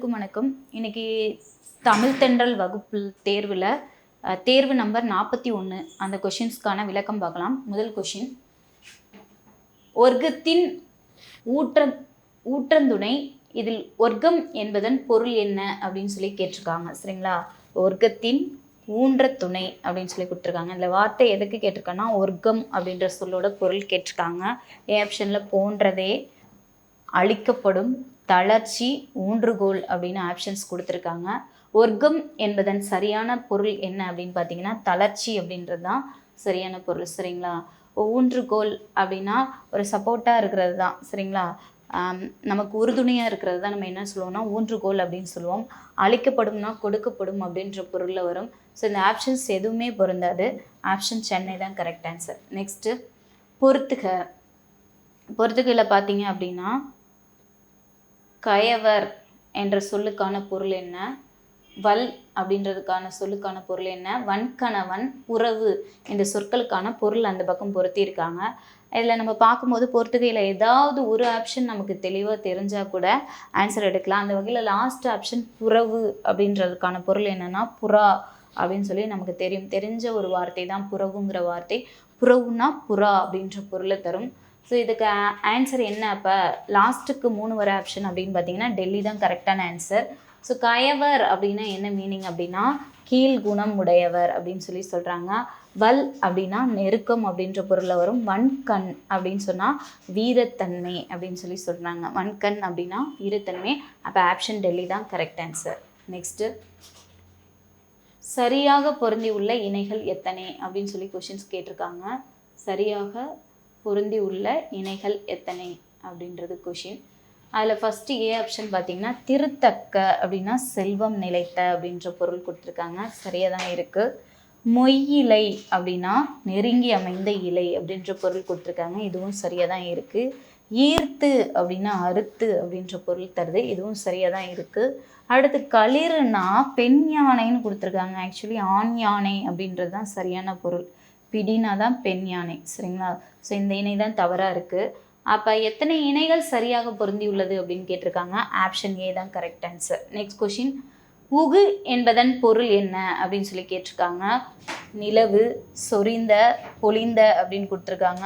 அனைவருக்கும் வணக்கம். இன்னைக்கு தமிழ் தென்றல் வகுப்பு தேர்வில் தேர்வு நம்பர் 41 அந்த கொஷின்ஸ்க்கான விளக்கம் பார்க்கலாம். முதல் கொஷின், ஒர்க்கத்தின் ஊற்றந்துணை இதில் ஒர்க்கம் என்பதன் பொருள் என்ன அப்படின்னு சொல்லி கேட்டிருக்காங்க. சரிங்களா? ஒர்க்கத்தின் ஊன்றத்துணை அப்படின்னு சொல்லி கொடுத்துருக்காங்க. இந்த வார்த்தை எதுக்கு கேட்டிருக்காங்கன்னா ஒர்க்கம் அப்படின்ற சொல்லோட பொருள் கேட்டிருக்காங்க. ஏ ஆப்ஷனில் போன்றதே, அளிக்கப்படும், தளர்ச்சி, ஊன்றுகோல் அப்படின்னு ஆப்ஷன்ஸ் கொடுத்துருக்காங்க. ஒர்க்கம் என்பதன் சரியான பொருள் என்ன அப்படின்னு பார்த்தீங்கன்னா தளர்ச்சி அப்படின்றது தான் சரியான பொருள். சரிங்களா? ஊன்றுகோல் அப்படின்னா ஒரு சப்போர்ட்டாக இருக்கிறது தான். சரிங்களா? நமக்கு உறுதுணையாக இருக்கிறது தான் நம்ம என்ன சொல்லுவோம்னா ஊன்றுகோல் அப்படின்னு சொல்லுவோம். அளிக்கப்படும்னா கொடுக்கப்படும் அப்படின்ற பொருளில் வரும். ஸோ இந்த ஆப்ஷன்ஸ் எதுவுமே பொருந்தாது. ஆப்ஷன் சென்னை தான் கரெக்ட் ஆன்சர். நெக்ஸ்ட்டு பொறுத்துகையில் பார்த்தீங்க அப்படின்னா கயவர் என்ற சொல்லுக்கான பொருள் என்ன, வல் அப்படின்றதுக்கான சொல்லுக்கான பொருள் என்ன, வன்கணவன், புறவு இந்த சொற்களுக்கான பொருள் அந்த பக்கம் பொருத்தியிருக்காங்க. இதில் நம்ம பார்க்கும்போது பொறுத்துகையில் ஏதாவது ஒரு ஆப்ஷன் நமக்கு தெளிவாக தெரிஞ்சால் கூட ஆன்சர் எடுக்கலாம். அந்த வகையில் லாஸ்ட் ஆப்ஷன் புறவு அப்படின்றதுக்கான பொருள் என்னென்னா புறா அப்படின்னு சொல்லி நமக்கு தெரிஞ்ச ஒரு வார்த்தை தான் புறவுங்கிற வார்த்தை. புறவுனா புறா அப்படின்ற பொருளை தரும். ஸோ இதுக்கு ஆன்சர் என்ன? அப்போ லாஸ்ட்டுக்கு 3 வர ஆப்ஷன் அப்படின்னு பார்த்தீங்கன்னா டெல்லி தான் கரெக்டான ஆன்சர். ஸோ கயவர் அப்படின்னா என்ன மீனிங் அப்படின்னா கீழ் குணம் உடையவர் அப்படின்னு சொல்லி சொல்கிறாங்க. வல் அப்படின்னா நெருக்கம் அப்படின்ற பொருளில் வரும். வன்கண் அப்படின்னு சொன்னால் வீரத்தன்மை அப்படின்னு சொல்லி சொல்கிறாங்க. வன்கண் அப்படின்னா வீரத்தன்மை. அப்போ ஆப்ஷன் டெல்லி தான் கரெக்ட் ஆன்சர். நெக்ஸ்ட்டு, சரியாக பொருந்தி உள்ள இணைகள் எத்தனை அப்படின்னு சொல்லி கொஷின்ஸ் கேட்டிருக்காங்க. சரியாக பொருந்தி உள்ள இணைகள் எத்தனை அப்படின்றது கொஷின். அதில் ஃபஸ்ட்டு ஏ ஆப்ஷன் பார்த்திங்கன்னா திருத்தக்க அப்படின்னா செல்வம் நிலைத்த அப்படின்ற பொருள் கொடுத்துருக்காங்க. சரியாக தான் இருக்குது. மொய்யிலை அப்படின்னா நெருங்கி அமைந்த இலை அப்படின்ற பொருள் கொடுத்துருக்காங்க. இதுவும் சரியாக தான் இருக்குது. ஈர்த்து அப்படின்னா அறுத்து அப்படின்ற பொருள் தருது. இதுவும் சரியாக தான் இருக்குது. அடுத்து களிறுனா பெண் யானைன்னு கொடுத்துருக்காங்க. ஆக்சுவலி ஆண் யானை அப்படின்றது தான் சரியான பொருள். பிடினா தான் பெண் யானை. சரிங்களா? ஸோ இந்த இணை தான் தவறாக இருக்குது. அப்போ எத்தனை இணைகள் சரியாக பொருந்தி உள்ளது அப்படின்னு கேட்டிருக்காங்க. ஆப்ஷன் ஏ தான் கரெக்ட் ஆன்சர். நெக்ஸ்ட் கொஷின், உகு என்பதன் பொருள் என்ன அப்படின்னு சொல்லி கேட்டிருக்காங்க. நிலவு, சொரிந்த, பொழிந்த அப்படின்னு கொடுத்துருக்காங்க.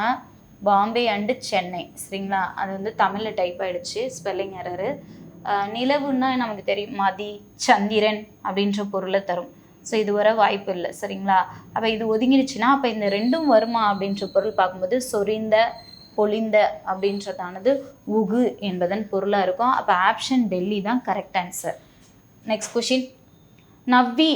பாம்பே அண்டு சென்னை. சரிங்களா? அது வந்து தமிழில் டைப் ஆகிடுச்சு, ஸ்பெல்லிங் எரரு. நிலவுன்னா நமக்கு தெரியும் மதி, சந்திரன் அப்படின்ற பொருளை தரும். ஸோ இது வர வாய்ப்பு இல்லை. சரிங்களா? அப்போ இது ஒதுங்கிடுச்சுன்னா அப்போ இந்த ரெண்டும் வருமா அப்படின்ற பொருள் பார்க்கும்போது சொரிந்த, பொழிந்த அப்படின்றதானது உகு என்பதன் பொருளாக இருக்கும். அப்போ ஆப்ஷன் டெல்லி தான் correct answer. Next question, Navvi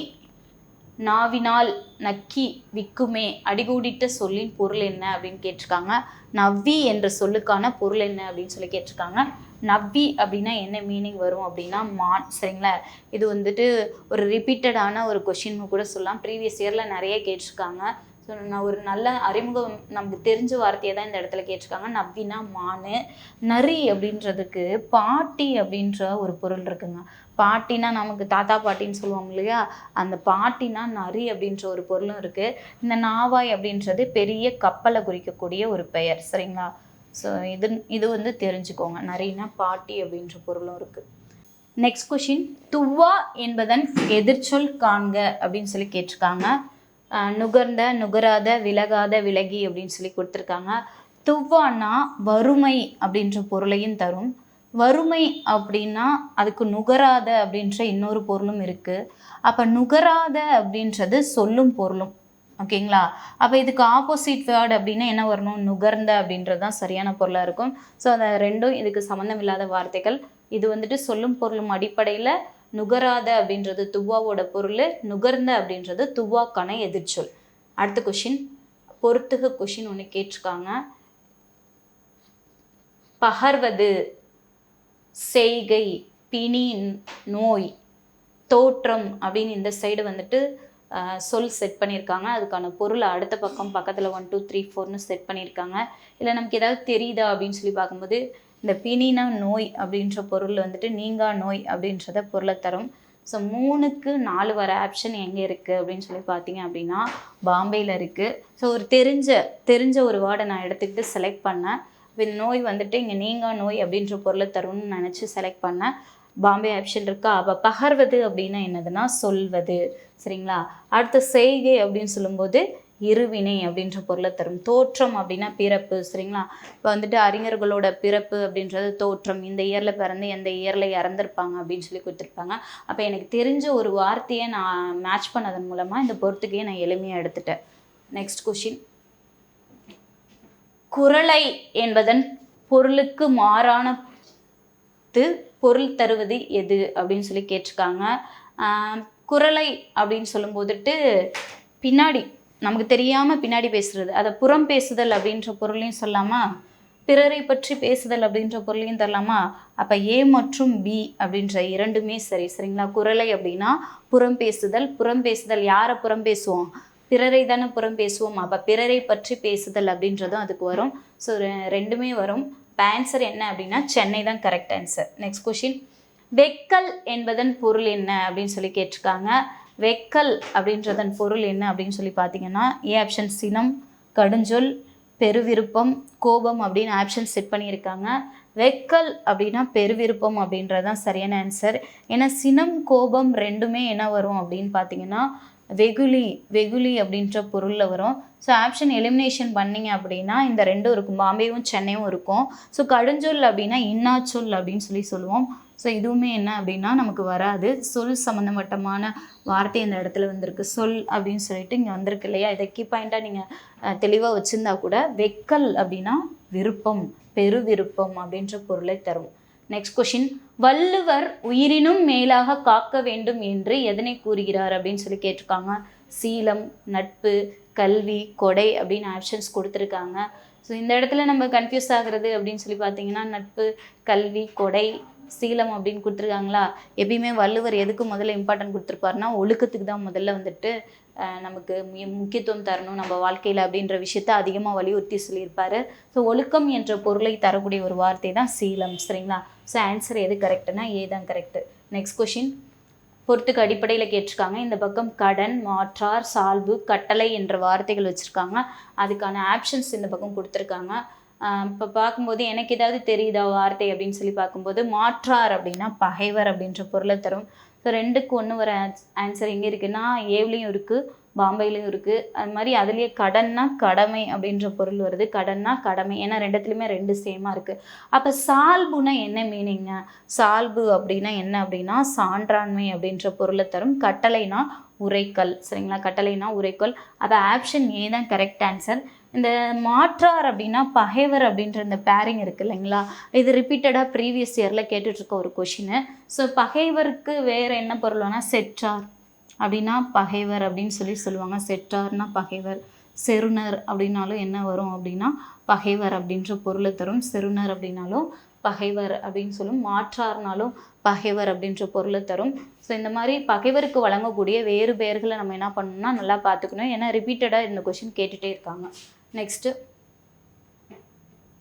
நாவினால் நக்கி விக்குமே அடிகூடிட்ட சொல்லின் பொருள் என்ன அப்படின்னு கேட்டிருக்காங்க. நவ்வி என்ற சொல்லுக்கான பொருள் என்ன அப்படின்னு சொல்லி கேட்டிருக்காங்க. நவ்வி அப்படின்னா என்ன மீனிங் வரும் அப்படின்னா மான். சரிங்களா? இது வந்துட்டு ஒரு ரிப்பீட்டடான ஒரு கொஷின்னு கூட சொல்லலாம். ப்ரீவியஸ் இயரில் நிறைய கேட்டிருக்காங்க. ஸோ நான் ஒரு நல்ல அறிமுகம் நமக்கு தெரிஞ்ச வார்த்தையை தான் இந்த இடத்துல கேட்டிருக்காங்க. நவ்வினா மான். நரி அப்படின்றதுக்கு பாட்டி அப்படின்ற ஒரு பொருள் இருக்குங்க. பாட்டினா நமக்கு தாத்தா பாட்டின்னு சொல்லுவாங்க இல்லையா? அந்த பாட்டினா நரி அப்படின்ற ஒரு பொருளும் இருக்குது. இந்த நாவாய் அப்படின்றது பெரிய கப்பலை குறிக்கக்கூடிய ஒரு பெயர். சரிங்களா? ஸோ இது வந்து தெரிஞ்சுக்கோங்க. நரினா பாட்டி அப்படின்ற பொருளும் இருக்குது. நெக்ஸ்ட் கொஷின், துவா என்பதன் எதிர்ச்சொல் காண்க அப்படின்னு சொல்லி கேட்டிருக்காங்க. நுகர்ந்த, நுகராத, விலகாத, விலகி அப்படின்னு சொல்லி கொடுத்துருக்காங்க. துவானா வறுமை அப்படின்ற பொருளையும் தரும். வறுமை அப்படின்னா அதுக்கு நுகராத அப்படின்ற இன்னொரு பொருளும் இருக்குது. அப்போ நுகராத அப்படின்றது சொல்லும் பொருளும். ஓகேங்களா? அப்போ இதுக்கு ஆப்போசிட் வேர்டு அப்படின்னா என்ன வரணும்? நுகர்ந்த அப்படின்றது தான் சரியான பொருளாக இருக்கும். ஸோ அந்த ரெண்டும் இதுக்கு சம்மந்தம் இல்லாத வார்த்தைகள். இது வந்துட்டு சொல்லும் பொருளும் அடிப்படையில் நுகராத அப்படின்றது துவாவோட பொருள், நுகர்ந்த அப்படின்றது துவாக்கான எதிர்ச்சொல். அடுத்த கொஷின், பொறுத்துக கொஷின் ஒன்று கேட்டிருக்காங்க. பகர்வது, செய்கை, பிணி, நோய், தோற்றம் அப்படின்னு இந்த சைடு வந்துட்டு சொல் செட் பண்ணியிருக்காங்க. அதுக்கான பொருள் அடுத்த பக்கத்தில் 1 2 3 4ன்னு செட் பண்ணியிருக்காங்க. இல்லை நமக்கு ஏதாவது தெரியுதா அப்படின்னு சொல்லி பார்க்கும்போது இந்த பிணினா நோய் அப்படின்ற பொருள் வந்துட்டு நீங்கா நோய் அப்படின்றத பொருளை தரும். ஸோ 3க்கு 4 வர ஆப்ஷன் எங்கே இருக்குது அப்படின்னு சொல்லி பார்த்தீங்க அப்படின்னா பாம்பேயில் இருக்குது. ஸோ ஒரு தெரிஞ்ச ஒரு வேர்டை நான் எடுத்துக்கிட்டு செலக்ட் பண்ணேன். இந்த நோய் வந்துட்டு இங்கே நீங்கா நோய் அப்படின்ற பொருளை தரும்னு நினச்சி செலக்ட் பண்ணேன். பாம்பே ஆப்ஷன் இருக்கா. அப்போ பகர்வது அப்படின்னா என்னதுன்னா சொல்வது. சரிங்களா. அடுத்த செய்கை அப்படின்னு சொல்லும்போது இருவினை அப்படின்ற பொருளை தரும். தோற்றம் அப்படின்னா பிறப்பு. சரிங்களா. இப்போ வந்துட்டு அறிஞர்களோட பிறப்பு அப்படின்றது தோற்றம். இந்த இயரில் பிறந்து எந்த இயரில் இறந்துருப்பாங்க அப்படின்னு சொல்லி கொடுத்துருப்பாங்க. அப்போ எனக்கு தெரிஞ்ச ஒரு வார்த்தையை நான் மேட்ச் பண்ணதன் மூலமாக இந்த பொறுத்துக்கையை நான் எளிமையாக எடுத்துட்டேன். Next question. குறளை என்பதன் பொருளுக்கு மாறான பொருள் தருவது எது அப்படின்னு சொல்லி கேட்டிருக்காங்க. குறளை அப்படின்னு சொல்லும்போதுட்டு பின்னாடி நமக்கு தெரியாமல் பின்னாடி பேசுறது, அதை புறம் பேசுதல் அப்படின்ற பொருளையும் சொல்லாமா, பிறரை பற்றி பேசுதல் அப்படின்ற பொருளையும் தரலாமா. அப்போ ஏ மற்றும் பி அப்படின்ற இரண்டுமே சரி. சரிங்களா. குறளை அப்படின்னா புறம் பேசுதல். புறம் பேசுதல் யாரை புறம் பேசுவோம், பிறரை தானே புறம் பேசுவோம். அப்போ பிறரை பற்றி பேசுதல் அப்படின்றதும் அதுக்கு வரும். ஸோ ரெண்டுமே வரும். இப்போ ஆன்சர் என்ன அப்படின்னா சென்னை தான் கரெக்ட் ஆன்சர். Next question. வெக்கல் என்பதன் பொருள் என்ன அப்படின்னு சொல்லி கேட்டிருக்காங்க. வெக்கல் அப்படின்றதன் பொருள் என்ன அப்படின்னு சொல்லி பார்த்தீங்கன்னா ஏ ஆப்ஷன் சினம், கடுஞ்சொல், பெருவிருப்பம், கோபம் அப்படின்னு ஆப்ஷன் செட் பண்ணியிருக்காங்க. வெக்கல் அப்படின்னா பெருவிருப்பம் அப்படின்றதான் சரியான ஆன்சர். ஏன்னா சினம் கோபம் ரெண்டுமே என்ன வரும் அப்படின்னு பார்த்தீங்கன்னா வெகுளி அப்படின்ற பொருளில் வரும். ஸோ ஆப்ஷன் எலிமினேஷன் பண்ணிங்க அப்படின்னா இந்த ரெண்டும் இருக்கும், பாம்பேவும் சென்னையும் இருக்கும். ஸோ கடுஞ்சொல் அப்படின்னா இன்னாச்சொல் அப்படின்னு சொல்லுவோம். ஸோ இதுவுமே என்ன அப்படின்னா நமக்கு வராது. சொல் சம்மந்தப்பட்டமான வார்த்தை இந்த இடத்துல வந்திருக்கு. சொல் அப்படின்னு சொல்லிட்டு இங்கே வந்திருக்கு இல்லையா. இதை கீ பாயிண்ட்டாக நீங்கள் தெளிவாக வச்சுருந்தா கூட வெக்கல் அப்படின்னா விருப்பம், பெருவிருப்பம் அப்படின்ற பொருளை தரும். Next question. வள்ளுவர் உயிரினும் மேலாக காக்க வேண்டும் என்று எதனை கூறுகிறார் அப்படின்னு சொல்லி கேட்டிருக்காங்க. சீலம், நட்பு, கல்வி, கொடை அப்படின்னு ஆப்ஷன்ஸ் கொடுத்துருக்காங்க. ஸோ இந்த இடத்துல நம்ம கன்ஃபியூஸ் ஆகுறது அப்படின்னு சொல்லி பார்த்தீங்கன்னா நட்பு, கல்வி, கொடை, சீலம் அப்படின்னு கொடுத்துருக்காங்களா. எப்பயுமே வள்ளுவர் எதுக்கு முதல்ல இம்பார்ட்டன்ட் கொடுத்துருப்பாருன்னா ஒழுக்கத்துக்கு தான் முதல்ல வந்துட்டு நமக்கு முக்கியத்துவம் தரணும் நம்ம வாழ்க்கையில் அப்படின்ற விஷயத்த அதிகமாக வலியுறுத்தி சொல்லியிருப்பாரு. ஸோ ஒழுக்கம் என்ற பொருளை தரக்கூடிய ஒரு வார்த்தை தான் சீலம். சரிங்களா. ஸோ ஆன்சர் எது கரெக்டுனா ஏ தான் கரெக்டு. Next question. பொறுத்துக்கு அடிப்படையில் கேட்டிருக்காங்க. இந்த பக்கம் கடன், மாற்றார், சால்பு, கட்டளை என்ற வார்த்தைகள் வச்சுருக்காங்க. அதுக்கான ஆப்ஷன்ஸ் இந்த பக்கம் கொடுத்துருக்காங்க. இப்போ பார்க்கும்போது எனக்கு ஏதாவது தெரியுதா வார்த்தை அப்படின்னு சொல்லி பார்க்கும்போது மாற்றார் அப்படின்னா பகைவர் அப்படின்ற பொருளை தரும். ஸோ ரெண்டுக்கு ஒன்று வர ஆன்சர் எங்கே இருக்குன்னா ஏவ்லேயும் இருக்குது, பாம்பேலையும் இருக்குது. அது மாதிரி அதுலேயே கடன்னா கடமை அப்படின்ற பொருள் வருது. கடன்னா கடமை, ஏன்னா ரெண்டுத்துலேயுமே ரெண்டு சேமாக இருக்குது. அப்போ சால்புனா என்ன மீனிங்க? சால்பு அப்படின்னா என்ன அப்படின்னா சான்றாண்மை அப்படின்ற பொருளை தரும். கட்டளைனா உரைக்கல். சரிங்களா. கட்டளைனா உரைக்கல். அப்போ ஆப்ஷன் ஏ தான் கரெக்ட் ஆன்சர். இந்த மாற்றார் அப்படின்னா பகைவர் அப்படின்ற இந்த பேரிங் இருக்குது இல்லைங்களா. இது ரிப்பீட்டடாக ப்ரீவியஸ் இயரில் கேட்டுட்ருக்க ஒரு கொஷின். ஸோ பகைவருக்கு வேறு என்ன பொருள் வேணால் செற்றார் அப்படின்னா பகைவர் அப்படின்னு சொல்லுவாங்க. செற்றார்னா பகைவர். செருணர் அப்படின்னாலும் என்ன வரும் அப்படின்னா பகைவர் அப்படின்ற பொருளை தரும். செருணர் அப்படின்னாலும் பகைவர் அப்படின்னு சொல்லும். மாற்றார்னாலும் பகைவர் அப்படின்ற பொருளை தரும். ஸோ இந்த மாதிரி பகைவருக்கு வழங்கக்கூடிய வேறு பெயர்களை நம்ம என்ன பண்ணணும்னா நல்லா பார்த்துக்கணும். ஏன்னா ரிப்பீட்டடாக இந்த கொஷின் கேட்டுகிட்டே இருக்காங்க. நெக்ஸ்ட்டு.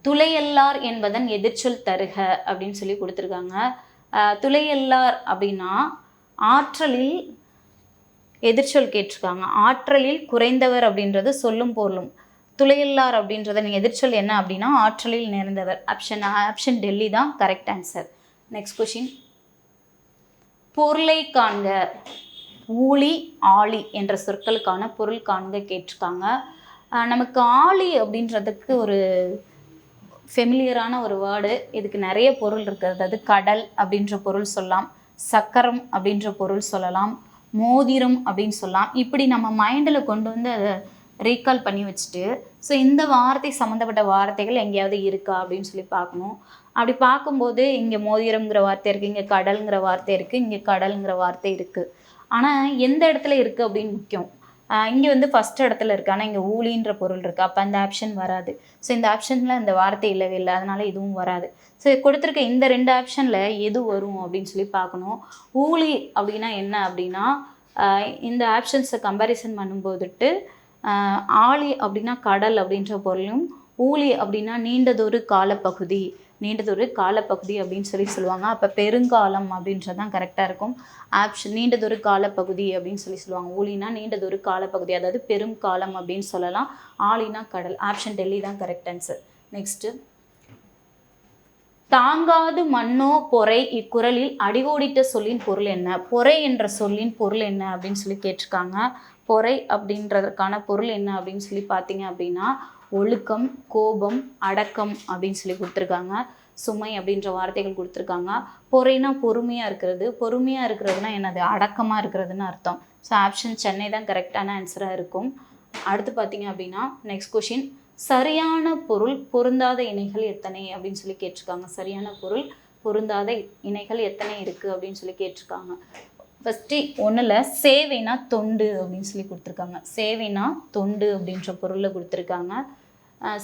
துளையல்லார் என்பதன் எதிர்ச்சொல் தருக அப்படின்னு சொல்லி கொடுத்துருக்காங்க. துளையல்லார் அப்படின்னா ஆற்றலில் எதிர்ச்சொல் கேட்டிருக்காங்க. ஆற்றலில் குறைந்தவர் அப்படின்றது சொல்லும் பொருளும். துளையல்லார் அப்படின்றதன் எதிர்ச்சொல் என்ன அப்படின்னா ஆற்றலில் நிறைந்தவர். ஆப்ஷன் டெல்லி தான் கரெக்ட் ஆன்சர். Next question. பொருளை காண்க. ஊழி, ஆழி என்ற சொற்களுக்கான பொருள் காண்க கேட்டிருக்காங்க. நமக்கு ஆழி அப்படின்றதுக்கு ஒரு ஃபெமிலியரான ஒரு வேர்டு. இதுக்கு நிறைய பொருள் இருக்குது. அதாவது கடல் அப்படின்ற பொருள் சொல்லலாம், சக்கரம் அப்படின்ற பொருள் சொல்லலாம், மோதிரம் அப்படின்னு சொல்லலாம். இப்படி நம்ம மைண்டில் கொண்டு வந்து அதை ரீகால் பண்ணி வச்சுட்டு ஸோ இந்த வார்த்தை சம்மந்தப்பட்ட வார்த்தைகள் எங்கேயாவது இருக்கா அப்படின்னு சொல்லி பார்க்கணும். அப்படி பார்க்கும்போது இங்கே மோதிரம்ங்கிற வார்த்தை இருக்குது, இங்கே கடல்ங்கிற வார்த்தை இருக்குது, இங்கே கடல்ங்கிற வார்த்தை இருக்குது. ஆனால் எந்த இடத்துல இருக்குது அப்படின்னு முக்கியம். இங்கே வந்து ஃபஸ்ட் இடத்துல இருக்குது, ஆனால் இங்கே ஊழின்ற பொருள் இருக்குது. அப்போ அந்த ஆப்ஷன் வராது. ஸோ இந்த ஆப்ஷனில் இந்த வார்த்தை இல்லவே இல்லை, அதனால் இதுவும் வராது. ஸோ கொடுத்துருக்க இந்த ரெண்டு ஆப்ஷனில் எது வரும் அப்படின்னு சொல்லி பார்க்கணும். ஊழி அப்படின்னா என்ன அப்படின்னா இந்த ஆப்ஷன்ஸை கம்பேரிசன் பண்ணும்போதுட்டு ஆழி அப்படின்னா கடல் அப்படின்ற பொருளும், ஊழி அப்படின்னா நீண்டதொரு காலப்பகுதி அப்படின்னு சொல்லுவாங்க. அப்போ பெருங்காலம் அப்படின்றதான் கரெக்டாக இருக்கும். ஆப்ஷன் நீண்டதொரு காலப்பகுதி அப்படின்னு சொல்லுவாங்க. ஊழினா நீண்டதொரு காலப்பகுதி, அதாவது பெரும் காலம் அப்படின்னு சொல்லலாம். ஆழினா கடல். ஆப்ஷன் டெல்லி தான் கரெக்ட் ஆன்சர். நெக்ஸ்ட்டு. தாங்காது மண்ணோ பொறை இக்குறளில் அடிகோடிட்ட சொல்லின் பொருள் என்ன? பொறை என்ற சொல்லின் பொருள் என்ன அப்படின்னு சொல்லி கேட்டிருக்காங்க. பொறை அப்படின்றதற்கான பொருள் என்ன அப்படின்னு சொல்லி பார்த்தீங்க அப்படின்னா ஒழுக்கம், கோபம், அடக்கம் அப்படின்னு சொல்லி கொடுத்துருக்காங்க. சுமை அப்படின்ற வார்த்தைகள் கொடுத்துருக்காங்க. பொறைனா பொறுமையாக இருக்கிறது. பொறுமையாக இருக்கிறதுனா என்னது? அடக்கமாக இருக்கிறதுன்னு அர்த்தம். ஸோ ஆப்ஷன் சென்னை தான் கரெக்டான ஆன்சராக இருக்கும். அடுத்து பார்த்தீங்க அப்படின்னா நெக்ஸ்ட் கொஷின், சரியான பொருள் பொருந்தாத இணைகள் எத்தனை அப்படின்னு சொல்லி கேட்டிருக்காங்க. சரியான பொருள் பொருந்தாத இணைகள் எத்தனை இருக்குது அப்படின்னு சொல்லி கேட்டிருக்காங்க. ஃபஸ்ட்டு ஒன்றில் சேவைனா தொண்டு அப்படின்னு சொல்லி கொடுத்துருக்காங்க. சேவைனா தொண்டு அப்படின்ற பொருளில் கொடுத்துருக்காங்க.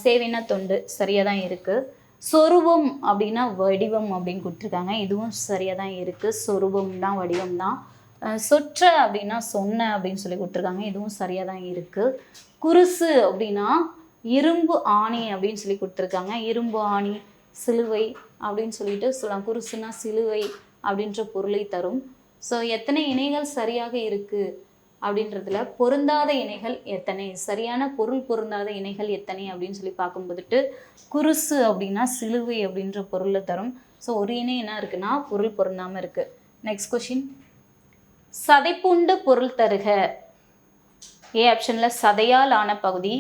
சேவைனா தொண்டு சரியாக தான் இருக்குது. சொரூபம் அப்படின்னா வடிவம் அப்படின்னு கொடுத்துருக்காங்க. இதுவும் சரியாக தான் இருக்குது. சொரூபம் தான் வடிவம் தான். சொற்ற அப்படின்னா சொன்ன அப்படின்னு சொல்லி கொடுத்துருக்காங்க. இதுவும் சரியாக தான் இருக்குது. குருசு அப்படின்னா இரும்பு ஆணி அப்படின்னு சொல்லி கொடுத்துருக்காங்க. இரும்பு ஆணி, சிலுவை அப்படின்னு சொல்லிட்டு சொல்லலாம். குருசுனா சிலுவை அப்படின்ற பொருளை தரும். ஸோ எத்தனை இணைகள் சரியாக இருக்குது அப்படின்றதுல பொருந்தாத இணைகள் எத்தனை, சரியான பொருள் பொருந்தாத இணைகள் எத்தனை அப்படின்னு சொல்லி பார்க்கும்போதுட்டு குருசு அப்படின்னா சிலுவை அப்படின்ற பொருளை தரும். ஸோ ஒரு இணை என்ன இருக்குன்னா பொருள் பொருந்தாமல் இருக்குது. நெக்ஸ்ட் கொஷின், சதைப்புண்டு பொருள் தருக. ஏ ஆப்ஷனில் சதையால் ஆன பகுதி,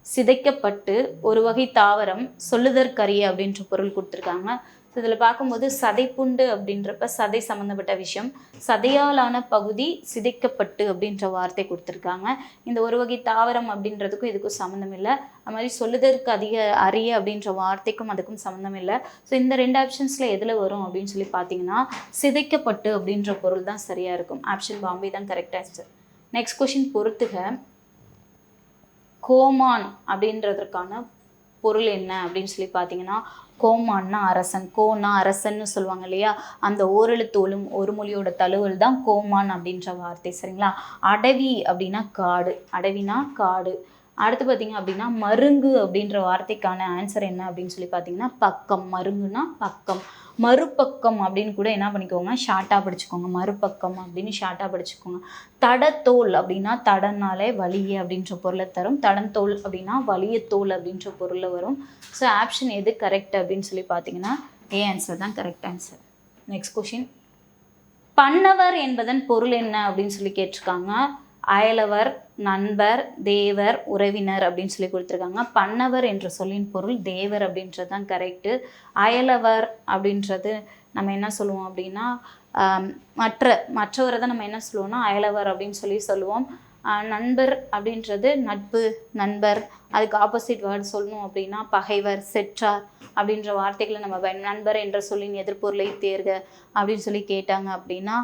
சிதைக்கப்பட்டு, ஒரு வகை தாவரம், சொல்லுதற்கரிய அப்படின்ற பொருள் கொடுத்துருக்காங்க. இதில் பார்க்கும்போது சதைப்புண்டு அப்படின்றப்ப சதை சம்மந்தப்பட்ட விஷயம், சதையாலான பகுதி, சிதைக்கப்பட்டு அப்படின்ற வார்த்தை கொடுத்துருக்காங்க. இந்த ஒரு வகை தாவரம் அப்படின்றதுக்கும் இதுக்கும் சம்மந்தம் இல்லை. அது மாதிரி சொல்லுதற்கு அரிய அப்படின்ற வார்த்தைக்கும் அதுக்கும் சம்மந்தம் இல்லை. ஸோ இந்த ரெண்டு ஆப்ஷன்ஸில் எதில் வரும் அப்படின்னு சொல்லி பார்த்தீங்கன்னா சிதைக்கப்பட்டு அப்படின்ற பொருள் தான் சரியாக இருக்கும். ஆப்ஷன் பாம்பே தான் கரெக்ட் ஆன்சர். நெக்ஸ்ட் கொஷின், பொறுத்துக. கோமான் அப்படின்றதற்கான பொருள் என்ன அப்படின்னு சொல்லி பார்த்தீங்கன்னா கோமான்னா அரசன். கோனா அரசன்னு சொல்லுவாங்க இல்லையா, அந்த ஓரெழுத்தோலும் ஒரு மொழியோட தழுவல் தான் கோமான் அப்படின்ற வார்த்தை. சரிங்களா. அடவி அப்படின்னா காடு. அடவினா காடு. அடுத்து பார்த்தீங்க அப்படின்னா மருங்கு அப்படின்ற வார்த்தைக்கான ஆன்சர் என்ன அப்படின்னு சொல்லி பார்த்தீங்கன்னா பக்கம். மருங்குனா பக்கம். மறுபக்கம் அப்படின்னு கூட என்ன பண்ணிக்கோங்க, ஷார்ட்டாக படிச்சுக்கோங்க. மறுபக்கம் அப்படின்னு ஷார்ட்டாக படிச்சுக்கோங்க. தடத்தோல் அப்படின்னா தடனாலே வலிய அப்படின்ற பொருளை தரும். தடந்தோல் அப்படின்னா வலிய தோல் அப்படின்ற பொருளில் வரும். ஸோ ஆப்ஷன் எது கரெக்ட் அப்படின்னு சொல்லி பார்த்தீங்கன்னா ஏ ஆன்சர் தான் கரெக்ட் ஆன்சர். நெக்ஸ்ட் கொஷின், பன்னவர் என்பதன் பொருள் என்ன அப்படின்னு சொல்லி கேட்டிருக்காங்க. அயலவர், நண்பர், தேவர், உறவினர் அப்படின்னு சொல்லி கொடுத்துருக்காங்க. பன்னவர் என்ற சொல்லின் பொருள் தேவர் அப்படின்றது தான் கரெக்டு. அயலவர் அப்படின்றது நம்ம என்ன சொல்லுவோம் அப்படின்னா மற்றவரை தான் நம்ம என்ன சொல்லுவோம்னா அயலவர் அப்படின்னு சொல்லி சொல்லுவோம். நண்பர் அப்படின்றது நட்பு, நண்பர். அதுக்கு ஆப்போசிட் வேர்டு சொல்லணும் அப்படின்னா பகைவர், செற்றார் அப்படின்ற வார்த்தைகளை நம்ம நண்பர் என்ற சொல்லின் எதிர்பொருளை தேர்க அப்படின்னு சொல்லி கேட்டாங்க அப்படின்னா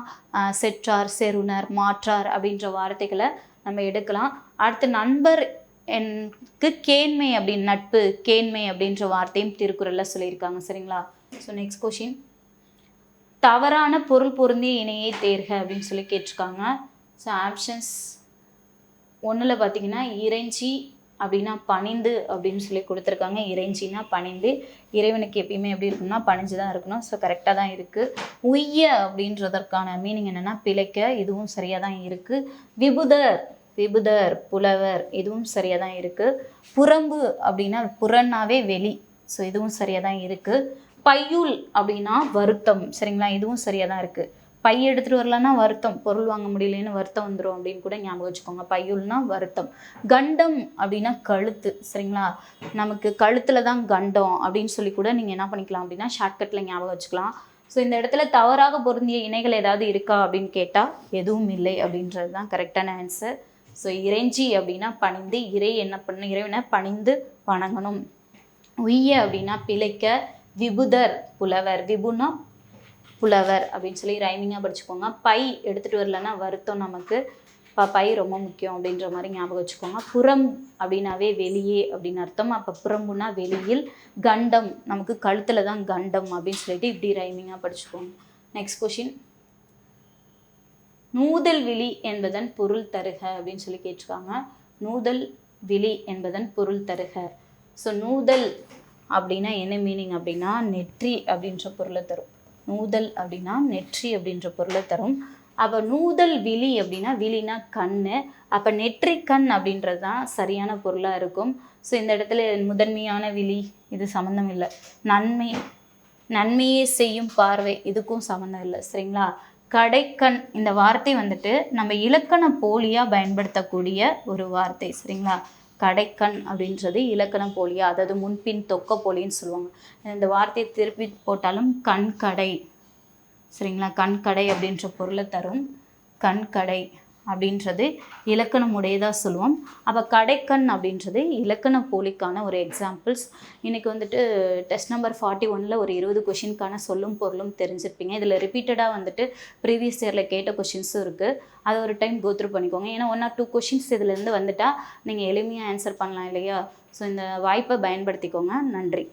செற்றார், செருணர், மாற்றார் அப்படின்ற வார்த்தைகளை நம்ம எடுக்கலாம். அடுத்து நண்பர் எனக்கு கேண்மை அப்படின்னு, நட்பு, கேண்மை அப்படின்ற வார்த்தையும் திருக்குறளில் சொல்லியிருக்காங்க. சரிங்களா. ஸோ நெக்ஸ்ட் கொஷின், தவறான பொருள் பொருந்திய இணையை தேர்க அப்படின்னு சொல்லி கேட்டிருக்காங்க. ஸோ ஆப்ஷன்ஸ் ஒன்றில் பார்த்தீங்கன்னா இறைஞ்சி அப்படின்னா பணிந்து அப்படின்னு சொல்லி கொடுத்துருக்காங்க. இறைஞ்சின்னா பணிந்து. இறைவனுக்கு எப்பயுமே எப்படி இருக்கணும்னா பணிஞ்சு தான் இருக்கணும். ஸோ கரெக்டாக தான் இருக்குது. உய்ய அப்படின்றதற்கான மீனிங் என்னென்னா பிழைக்க. இதுவும் சரியாக தான் இருக்குது. விபுதர், விபுதர் புலவர். இதுவும் சரியாக தான் இருக்குது. புறம்பு அப்படின்னா புறன்னாவே வெளி. ஸோ இதுவும் சரியாக தான் இருக்குது. பையுள் அப்படின்னா வருத்தம். சரிங்களா. இதுவும் சரியாக தான் இருக்குது. பை எடுத்துகிட்டு வரலன்னா வருத்தம், பொருள் வாங்க முடியலன்னு வருத்தம் வந்துடும் அப்படின்னு கூட ஞாபகம் வச்சுக்கோங்க. பையுள்னா வருத்தம். கண்டம் அப்படின்னா கழுத்து. சரிங்களா. நமக்கு கழுத்தில் தான் கண்டம் அப்படின்னு சொல்லி கூட நீங்கள் என்ன பண்ணிக்கலாம் அப்படின்னா ஷார்ட்கட்டில் ஞாபகம் வச்சுக்கலாம். ஸோ இந்த இடத்துல தவறாக பொருந்திய இணைகள் ஏதாவது இருக்கா அப்படின்னு கேட்டால் எதுவும் இல்லை அப்படின்றது தான் கரெக்டான ஆன்சர். ஸோ இறைஞ்சி அப்படின்னா பணிந்து, இறை என்ன பண்ணணும், இறைவனை பணிந்து வணங்கணும். உய்ய அப்படின்னா பிழைக்க. விபுதர் புலவர். விபுனா புலவர் அப்படின்னு சொல்லி ரைமிங்காக படிச்சுக்கோங்க. பை எடுத்துகிட்டு வரலன்னா வருத்தம் நமக்கு. பை ரொம்ப முக்கியம் அப்படின்ற மாதிரி ஞாபகம் வச்சுக்கோங்க. புறம் அப்படின்னாவே வெளியே அப்படின்னு அர்த்தம். அப்போ புறம்புனா வெளியில். கண்டம் நமக்கு கழுத்தில் தான் கண்டம் அப்படின்னு சொல்லிட்டு இப்படி ரைமிங்காக படிச்சுக்கோங்க. நெக்ஸ்ட் கொஷின், நூதல் விழி என்பதன் பொருள் தருக அப்படின்னு சொல்லி கேட்டிருக்காங்க. நூதல் விழி என்பதன் பொருள் தருக. ஸோ நூதல் அப்படின்னா என்ன மீனிங் அப்படின்னா நெற்றி அப்படின்ற பொருளை தரும். நூதல் அப்படின்னா நெற்றி அப்படின்ற பொருளை தரும். அப்போ நூதல் விழி அப்படின்னா விழினா கண். அப்போ நெற்றி கண் அப்படின்றது தான் சரியான பொருளாக இருக்கும். ஸோ இந்த இடத்துல முதன்மையான விழி இது சம்மந்தம் இல்லை. நன்மை, நன்மையே செய்யும் பார்வை இதுக்கும் சம்மந்தம் இல்லை சரிங்களா. கடைக்கண் இந்த வார்த்தை வந்துட்டு நம்ம இலக்கண போலியாக பயன்படுத்தக்கூடிய ஒரு வார்த்தை சரிங்களா. கடைக்கண் அப்படின்றது இலக்கண போலியா, அதாவது முன்பின் தொக்க போலின்னு சொல்லுவாங்க. இந்த வார்த்தையை திருப்பி போட்டாலும் கண்கடை சரிங்களா. கண்கடை அப்படின்ற பொருளை தரும். கண்கடை அப்படின்றது இலக்கணம் உடையதாக சொல்லுவோம். அப்போ கடைக்கண் அப்படின்றது இலக்கண போலிக்கான ஒரு எக்ஸாம்பிள்ஸ். இன்றைக்கி வந்துட்டு டெஸ்ட் நம்பர் 41 ஒரு 20 கொஷினுக்கான சொல்லும் பொருளும் தெரிஞ்சிருப்பீங்க. இதில் ரிப்பீட்டடாக வந்துட்டு ப்ரீவியஸ் இயரில் கேட்ட கொஷின்ஸும் இருக்குது. அதை ஒரு டைம் கோத்ரூ பண்ணிக்கோங்க. ஏன்னா 1 or 2 கொஷின்ஸ் இதுலேருந்து வந்துட்டால் நீங்கள் எளிமையாக ஆன்சர் பண்ணலாம் இல்லையா. ஸோ இந்த வாய்ப்பை பயன்படுத்திக்கோங்க. நன்றி.